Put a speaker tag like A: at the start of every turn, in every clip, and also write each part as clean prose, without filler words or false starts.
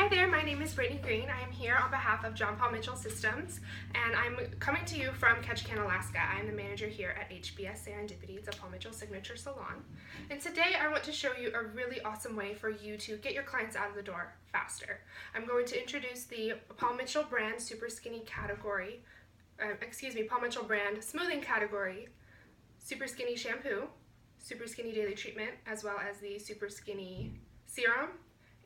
A: there, my name is Brittany Green. I am here on behalf of John Paul Mitchell Systems, and I'm coming to you from Ketchikan, Alaska. I'm the manager here at HBS Serendipity. It's a Paul Mitchell signature salon. And today I want to show you a really awesome way for you to get your clients out of the door faster. I'm going to introduce the Paul Mitchell brand Super Skinny category, Paul Mitchell brand smoothing category, Super Skinny shampoo, Super Skinny daily treatment, as well as the Super Skinny serum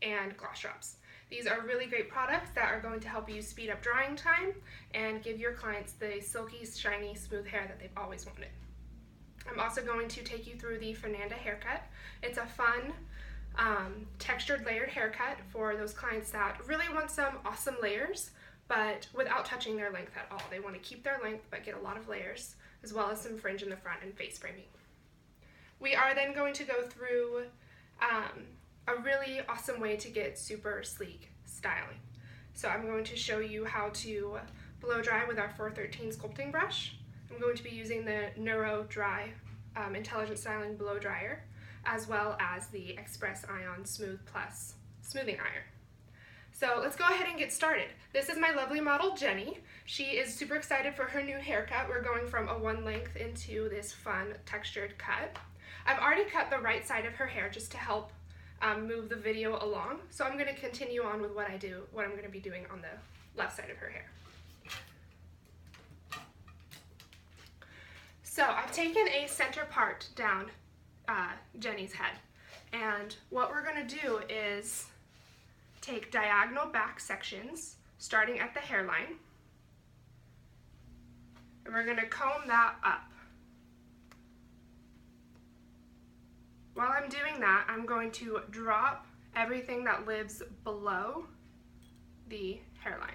A: and gloss drops. These are really great products that are going to help you speed up drying time and give your clients the silky, shiny, smooth hair that they've always wanted. I'm also going to take you through the Fernanda haircut. It's a fun, textured layered haircut for those clients that really want some awesome layers, but without touching their length at all. They want to keep their length, but get a lot of layers, as well as some fringe in the front and face framing. We are then going to go through a really awesome way to get super sleek styling. So I'm going to show you how to blow dry with our 413 sculpting brush. I'm going to be using the Neuro Dry Intelligent Styling Blow Dryer, as well as the Express Ion Smooth Plus Smoothing Iron. So let's go ahead and get started. This is my lovely model, Jenny. She is super excited for her new haircut. We're going from a one length into this fun textured cut. I've already cut the right side of her hair just to help move the video along. So I'm going to continue on with what I'm going to be doing on the left side of her hair. So I've taken a center part down Jenny's head, and what we're going to do is take diagonal back sections starting at the hairline, and we're going to comb that up. While I'm doing that, I'm going to drop everything that lives below the hairline.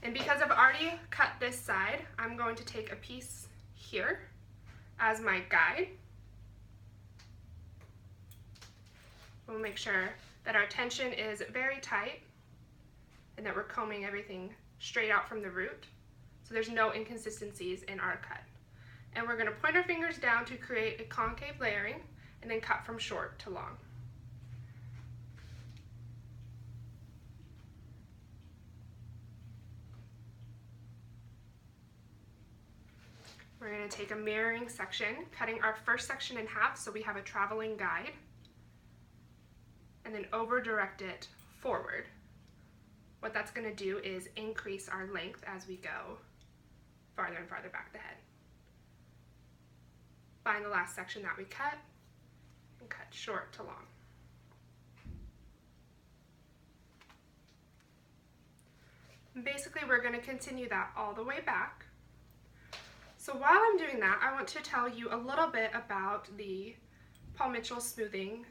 A: And because I've already cut this side, I'm going to take a piece here as my guide. We'll make sure that our tension is very tight and that we're combing everything straight out from the root, so there's no inconsistencies in our cut. And we're going to point our fingers down to create a concave layering and then cut from short to long. We're going to take a mirroring section, cutting our first section in half so we have a traveling guide, and then over direct it forward. What that's going to do is increase our length as we go farther and farther back the head. Find the last section that we cut and cut short to long. And basically, we're going to continue that all the way back. So while I'm doing that, I want to tell you a little bit about the Paul Mitchell Smoothing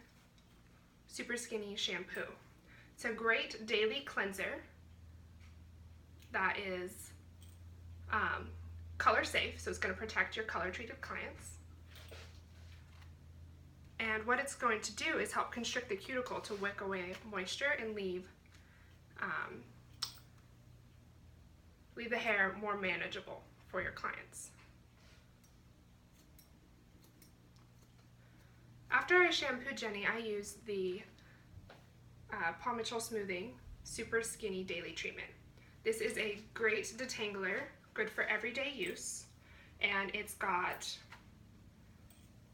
A: Super Skinny Shampoo. It's a great daily cleanser that is color safe, so it's going to protect your color treated clients. And what it's going to do is help constrict the cuticle to wick away moisture and leave the hair more manageable for your clients. After I shampoo Jenny, I use the Paul Mitchell Smoothing Super Skinny Daily Treatment. This is a great detangler, good for everyday use, and it's got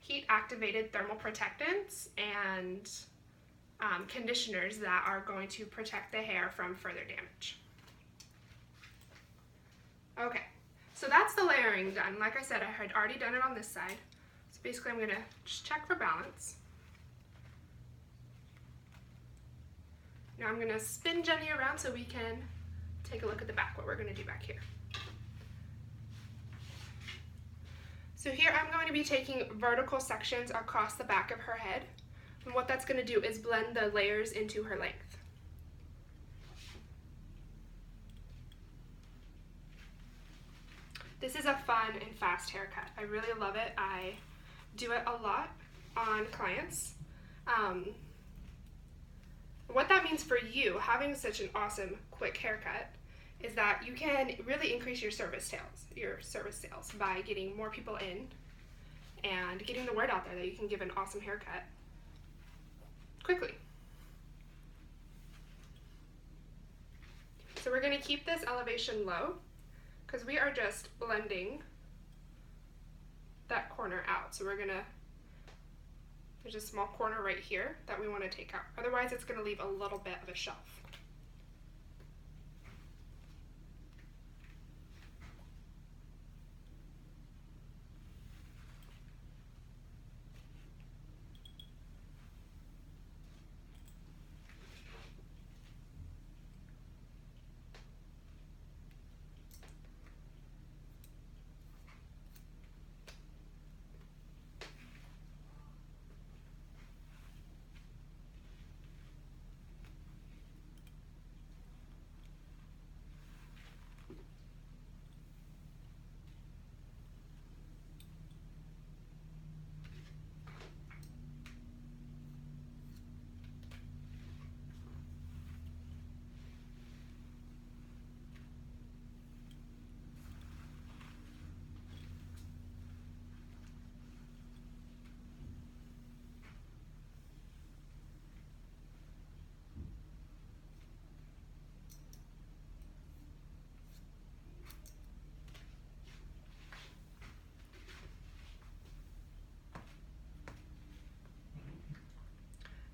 A: heat-activated thermal protectants and conditioners that are going to protect the hair from further damage. Okay, so that's the layering done. Like I said, I had already done it on this side. So basically I'm going to just check for balance. Now I'm going to spin Jenny around so we can take a look at the back, what we're going to do back here. So here I'm going to be taking vertical sections across the back of her head, and what that's going to do is blend the layers into her length. This is a fun and fast haircut. I really love it. I do it a lot on clients. What that means for you, having such an awesome quick haircut, is that you can really increase your service sales by getting more people in and getting the word out there that you can give an awesome haircut quickly. we're going to keep this elevation low because we are just blending that corner out. So there's a small corner right here that we want to take out. Otherwise it's going to leave a little bit of a shelf.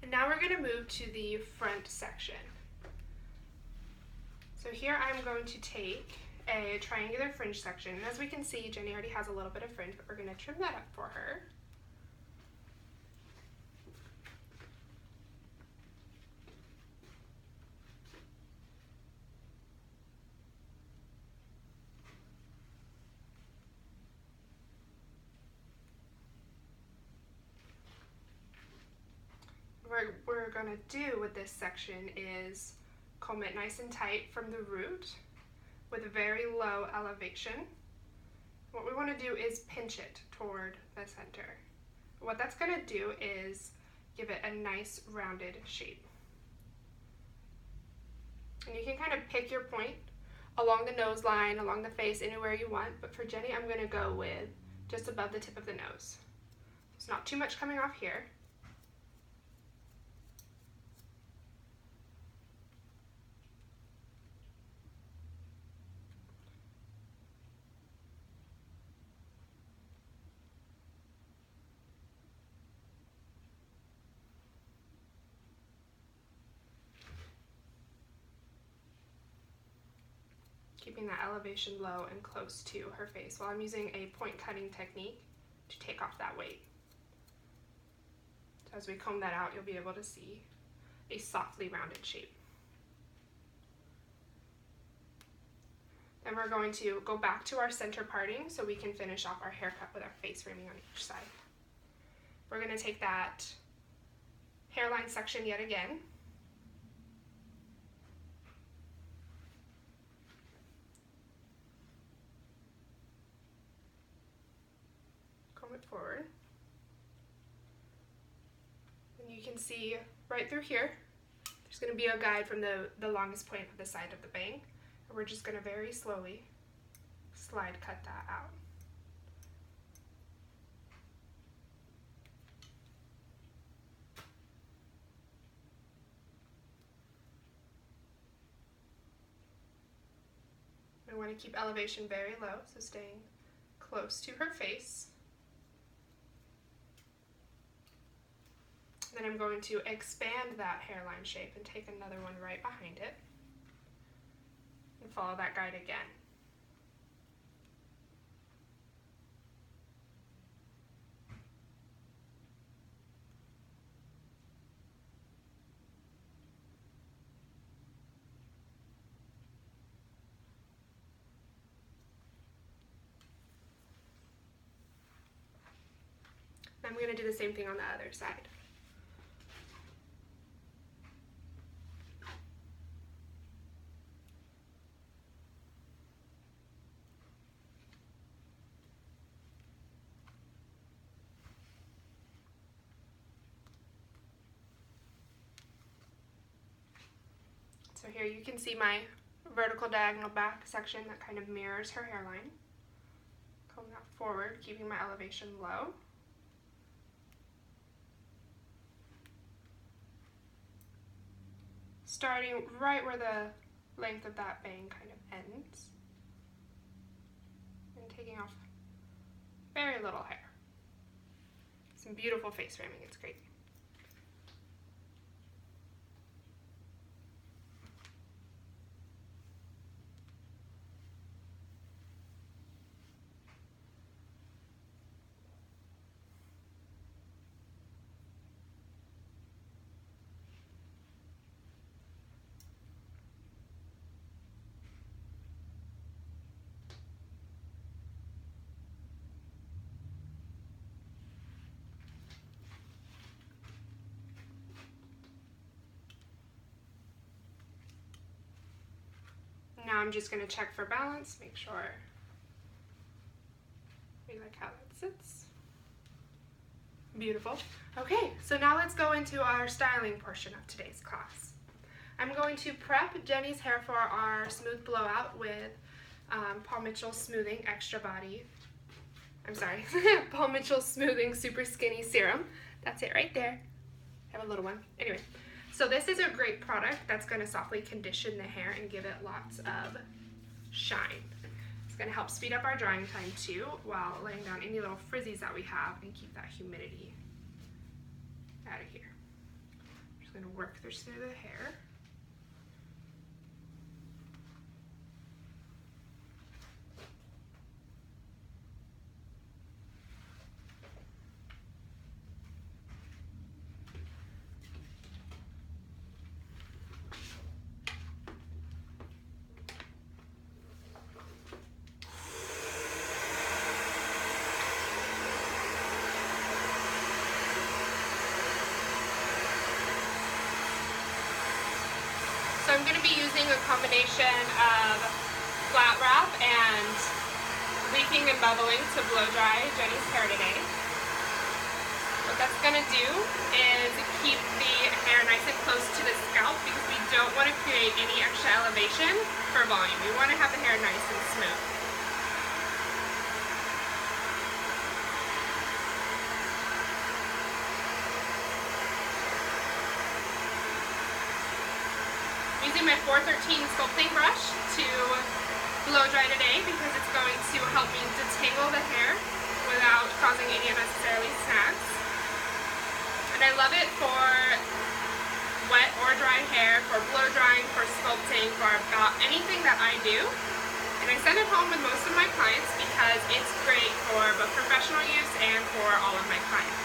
A: And now we're going to move to the front section. So here I'm going to take a triangular fringe section, and as we can see, Jenny already has a little bit of fringe, but we're going to trim that up for her. What we're going to do with this section is comb it nice and tight from the root with a very low elevation. What we want to do is pinch it toward the center. What that's going to do is give it a nice rounded shape. And you can kind of pick your point along the nose line, along the face, anywhere you want, but for Jenny I'm going to go with just above the tip of the nose. There's not too much coming off here. Keeping that elevation low and close to her face while I'm using a point cutting technique to take off that weight. So as we comb that out, you'll be able to see a softly rounded shape. Then we're going to go back to our center parting so we can finish off our haircut with our face framing on each side. We're going to take that hairline section yet again. Comb it forward. And you can see right through here, there's going to be a guide from the longest point of the side of the bang. And we're just going to very slowly slide cut that out. We want to keep elevation very low, so staying close to her face. Then I'm going to expand that hairline shape and take another one right behind it and follow that guide again. I'm going to do the same thing on the other side. So here you can see my vertical diagonal back section that kind of mirrors her hairline. Comb that forward, keeping my elevation low. Starting right where the length of that bang kind of ends, and taking off very little hair. Some beautiful face framing, it's great. Now I'm just going to check for balance, make sure we like how that sits. Beautiful. Okay, so now let's go into our styling portion of today's class. I'm going to prep Jenny's hair for our smooth blowout with Paul Mitchell Smoothing Extra Body. I'm sorry, Paul Mitchell Smoothing Super Skinny Serum. That's it right there. I have a little one. Anyway. So this is a great product that's going to softly condition the hair and give it lots of shine. It's going to help speed up our drying time too, while laying down any little frizzies that we have and keep that humidity out of here. I'm just going to work this through the hair. So I'm going to be using a combination of flat wrap and leafing and bubbling to blow dry Jenny's hair today. What that's going to do is keep the hair nice and close to the scalp because we don't want to create any extra elevation for volume. We want to have the hair nice and smooth. Using my 413 sculpting brush to blow dry today because it's going to help me detangle the hair without causing any unnecessarily snags. And I love it for wet or dry hair, for blow drying, for sculpting, for about anything that I do. And I send it home with most of my clients because it's great for both professional use and for all of my clients.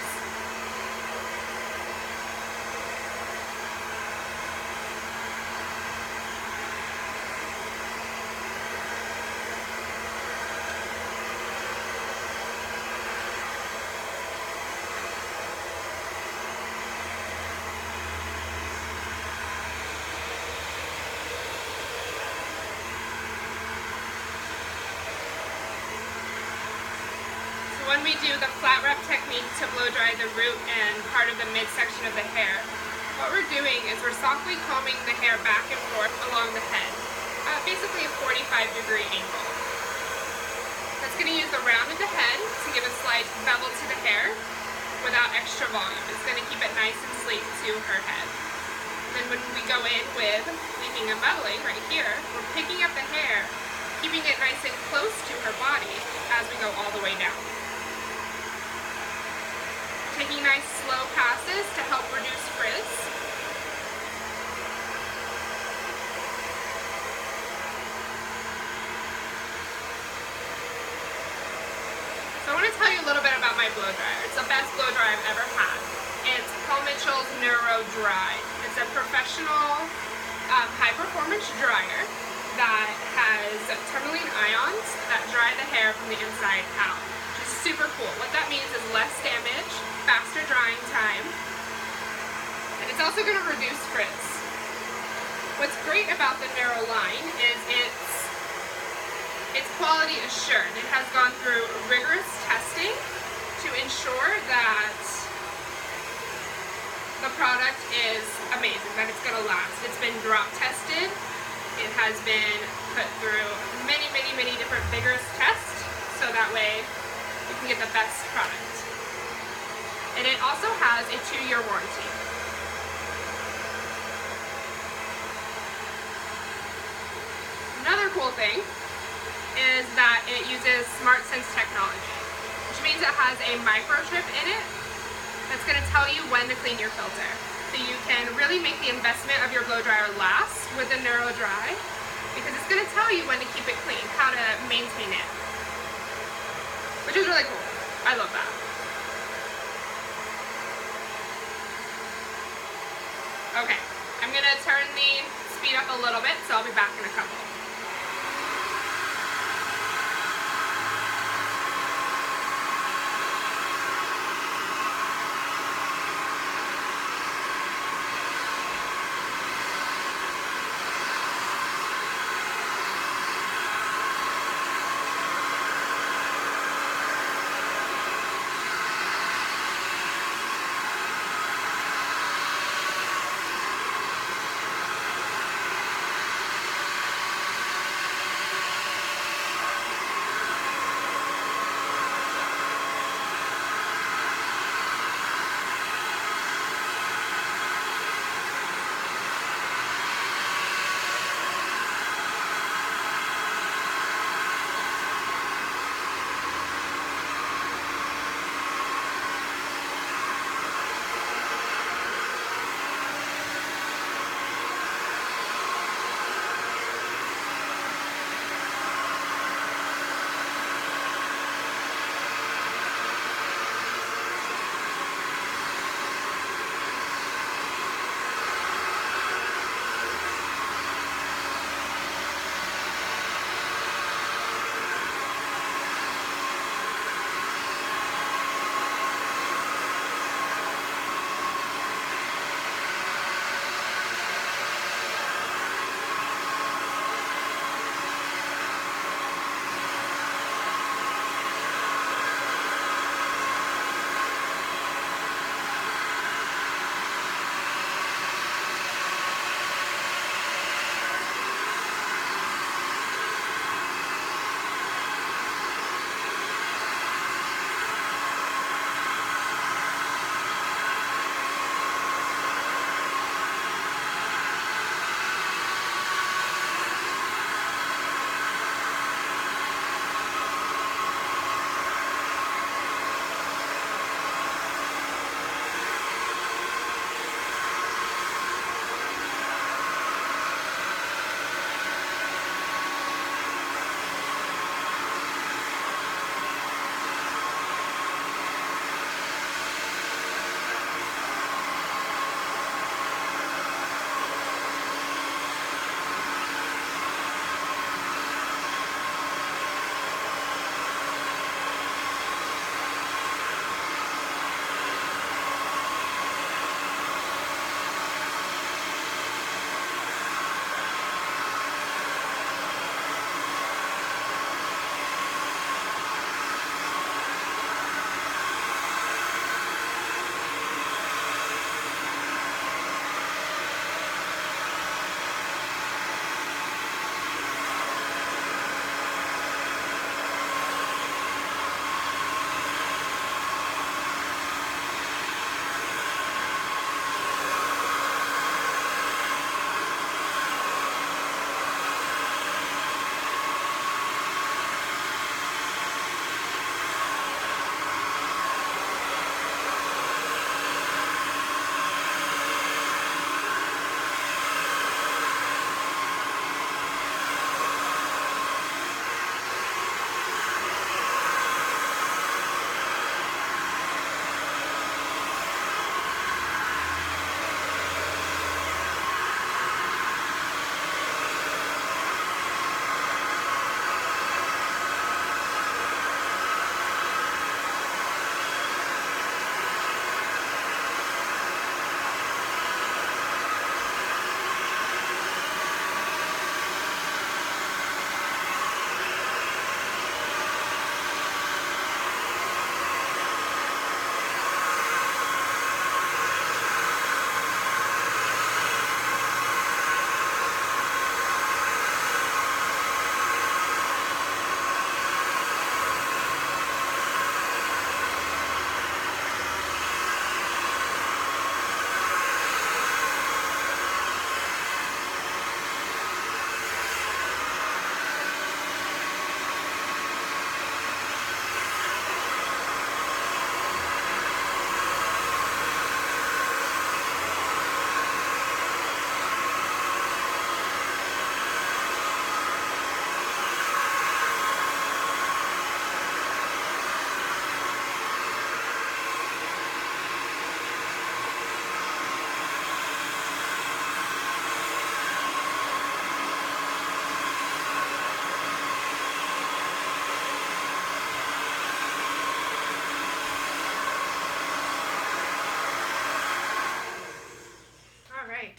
A: When we do the flat wrap technique to blow dry the root and part of the midsection of the hair, what we're doing is we're softly combing the hair back and forth along the head, basically a 45-degree angle. That's going to use the round of the head to give a slight bevel to the hair without extra volume. It's going to keep it nice and sleek to her head. And then when we go in with leafing and bubbling right here, we're picking up the hair, keeping it nice and close to her body as we go all the way down. Taking nice slow passes to help reduce frizz. So I want to tell you a little bit about my blow dryer. It's the best blow dryer I've ever had. It's Paul Mitchell's Neuro Dry. It's a professional high performance dryer that has tourmaline ions that dry the hair from the inside out. Super cool. What that means is less damage, faster drying time, and it's also going to reduce frizz. What's great about the Neuro line is it's quality assured. It has gone through rigorous testing to ensure that the product is amazing, that it's going to last. It's been drop tested. It has been put through many different vigorous tests, so that way you can get the best product. And it also has a 2-year warranty. thing is that it uses smart sense technology, which means it has a microchip in it that's going to tell you when to clean your filter. So you can really make the investment of your blow dryer last with a Neuro Dry, because it's going to tell you when to keep it clean, how to maintain it, which is really cool. I love that. Okay, I'm going to turn the speed up a little bit, so I'll be back in a couple.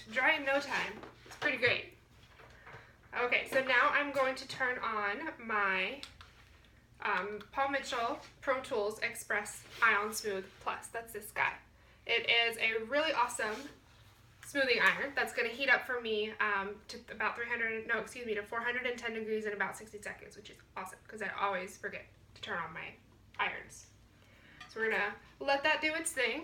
A: perfect. Dry in no time. It's pretty great. Okay, so now I'm going to turn on my Paul Mitchell Pro Tools Express Ion Smooth Plus. That's this guy. It is a really awesome smoothing iron that's going to heat up for me to to 410 degrees in about 60 seconds, which is awesome because I always forget to turn on my irons. So we're going to let that do its thing.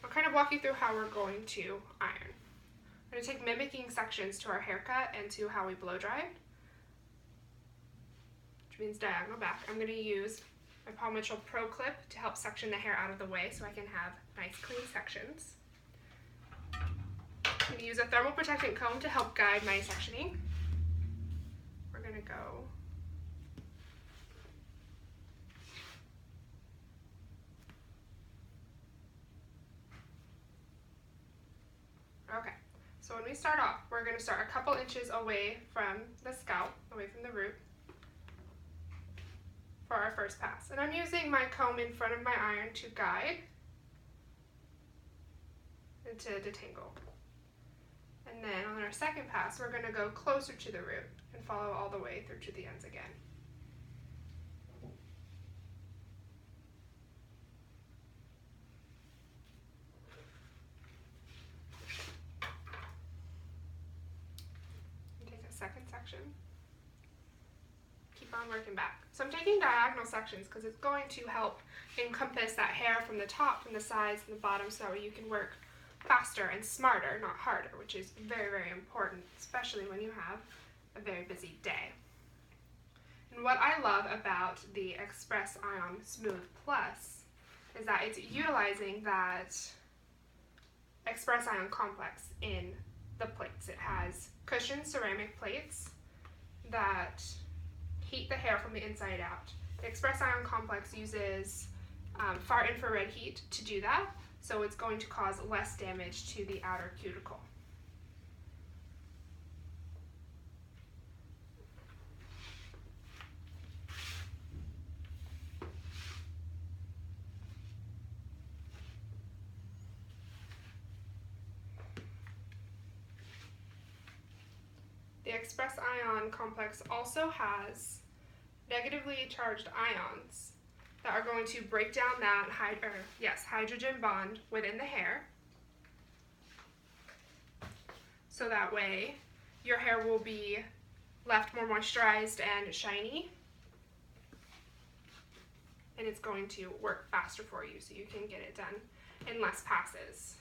A: I'll kind of walk you through how we're going to iron. I'm going to take mimicking sections to our haircut and to how we blow dry, which means diagonal back. I'm going to use my Paul Mitchell Pro Clip to help section the hair out of the way so I can have nice clean sections. I'm going to use a thermal protectant comb to help guide my sectioning. We're going to go okay, so when we start off, we're going to start a couple inches away from the scalp, away from the root, for our first pass. And I'm using my comb in front of my iron to guide and to detangle. And then on our second pass, we're going to go closer to the root and follow all the way through to the ends again. And take a second section. Keep on working back. So I'm taking diagonal sections because it's going to help encompass that hair from the top, from the sides, and the bottom, so that way you can work faster and smarter, not harder, which is very, very important, especially when you have a very busy day. And what I love about the Express Ion Smooth Plus is that it's utilizing that Express Ion complex in the plates. It has cushioned ceramic plates that heat the hair from the inside out. The Express Ion complex uses far infrared heat to do that, so it's going to cause less damage to the outer cuticle. The Express Ion complex also has negatively charged ions that are going to break down that hydrogen bond within the hair, so that way your hair will be left more moisturized and shiny, and it's going to work faster for you so you can get it done in less passes.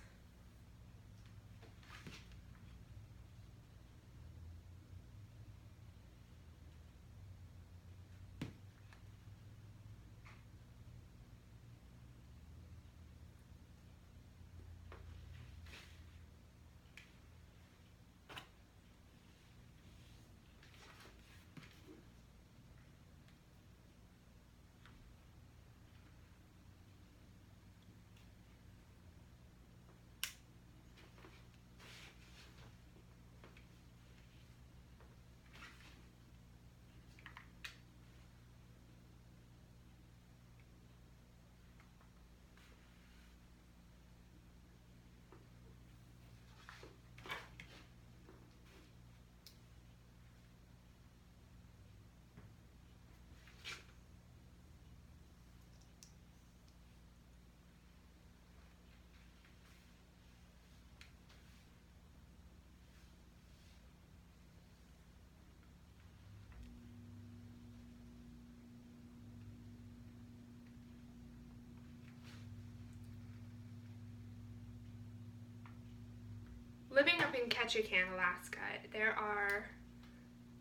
A: Living up in Ketchikan, Alaska, there are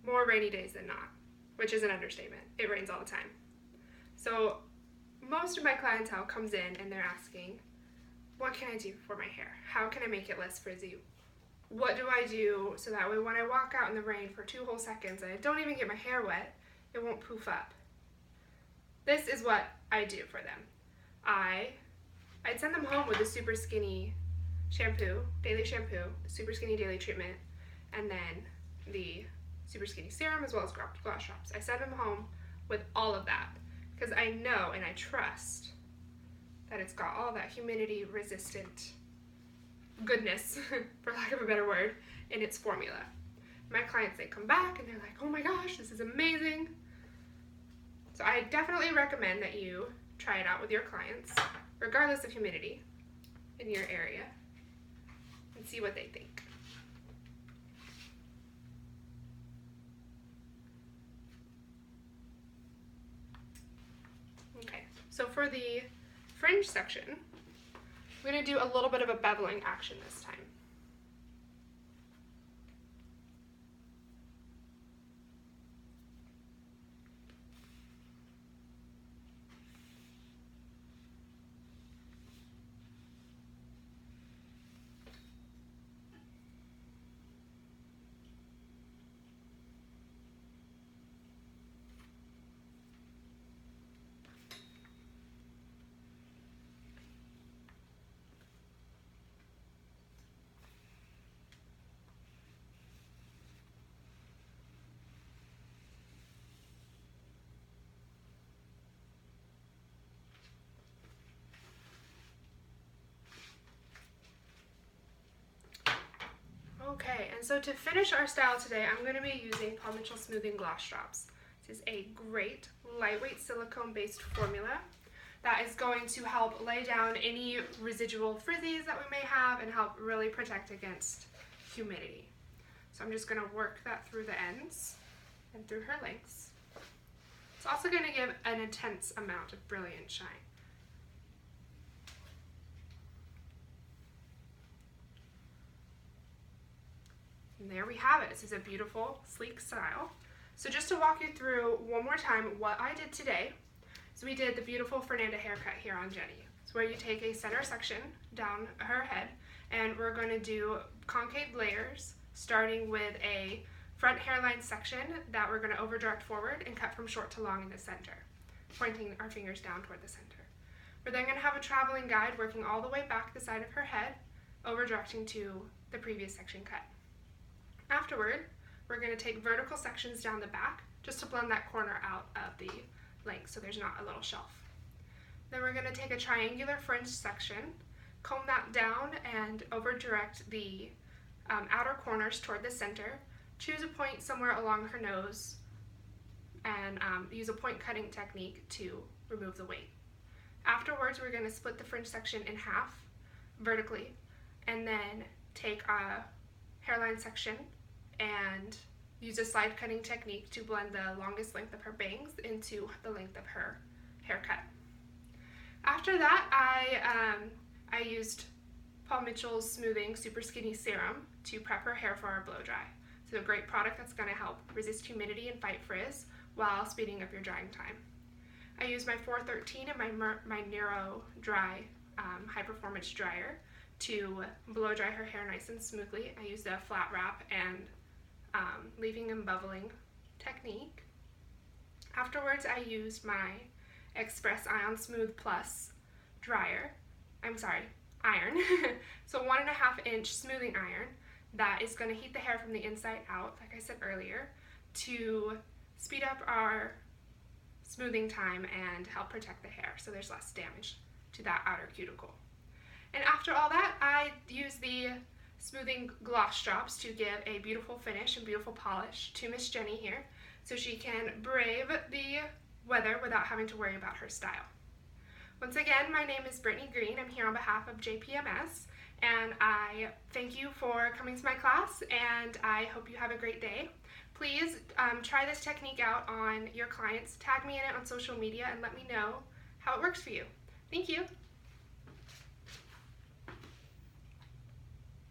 A: more rainy days than not, which is an understatement. It rains all the time. So most of my clientele comes in and they're asking, what can I do for my hair? How can I make it less frizzy? What do I do so that way when I walk out in the rain for 2 whole seconds and I don't even get my hair wet, it won't poof up? This is what I do for them. I'd send them home with a super skinny shampoo, daily shampoo, the super skinny daily treatment, and then the super skinny serum as well as gloss drops. I send them home with all of that because I know and I trust that it's got all that humidity resistant goodness, for lack of a better word, in its formula. My clients, they come back and they're like, oh my gosh, this is amazing. So I definitely recommend that you try it out with your clients, regardless of humidity in your area, and see what they think. Okay, so for the fringe section, we're going to do a little bit of a beveling action this time. Okay, and so to finish our style today, I'm going to be using Paul Mitchell Smoothing Gloss Drops. This is a great lightweight silicone-based formula that is going to help lay down any residual frizzies that we may have and help really protect against humidity. So I'm just going to work that through the ends and through her lengths. It's also going to give an intense amount of brilliant shine. And there we have it. This is a beautiful, sleek style. So just to walk you through one more time what I did today, so we did the beautiful Fernanda haircut here on Jenny. It's where you take a center section down her head, and we're going to do concave layers, starting with a front hairline section that we're going to over direct forward and cut from short to long in the center, pointing our fingers down toward the center. We're then going to have a traveling guide working all the way back the side of her head, over directing to the previous section cut. Afterward, we're going to take vertical sections down the back just to blend that corner out of the length so there's not a little shelf. Then we're going to take a triangular fringe section, comb that down and over direct the outer corners toward the center, choose a point somewhere along her nose, and use a point cutting technique to remove the weight. Afterwards, we're going to split the fringe section in half vertically and then take a hairline section and use a slide cutting technique to blend the longest length of her bangs into the length of her haircut. After that, I used Paul Mitchell's Smoothing Super Skinny Serum to prep her hair for our blow dry. It's a great product that's going to help resist humidity and fight frizz while speeding up your drying time. I used my 413 and my Nero Dry high performance dryer to blow dry her hair nice and smoothly. I used a flat wrap and leaving and bubbling technique. Afterwards, I used my Express Ion Smooth Plus iron. So 1.5 inch smoothing iron that is going to heat the hair from the inside out, like I said earlier, to speed up our smoothing time and help protect the hair so there's less damage to that outer cuticle. And after all that, I use the smoothing gloss drops to give a beautiful finish and beautiful polish to Miss Jenny here so she can brave the weather without having to worry about her style. Once again, my name is Brittany Green. I'm here on behalf of JPMS, and I thank you for coming to my class, and I hope you have a great day. Please try this technique out on your clients. Tag me in it on social media and let me know how it works for you. Thank you.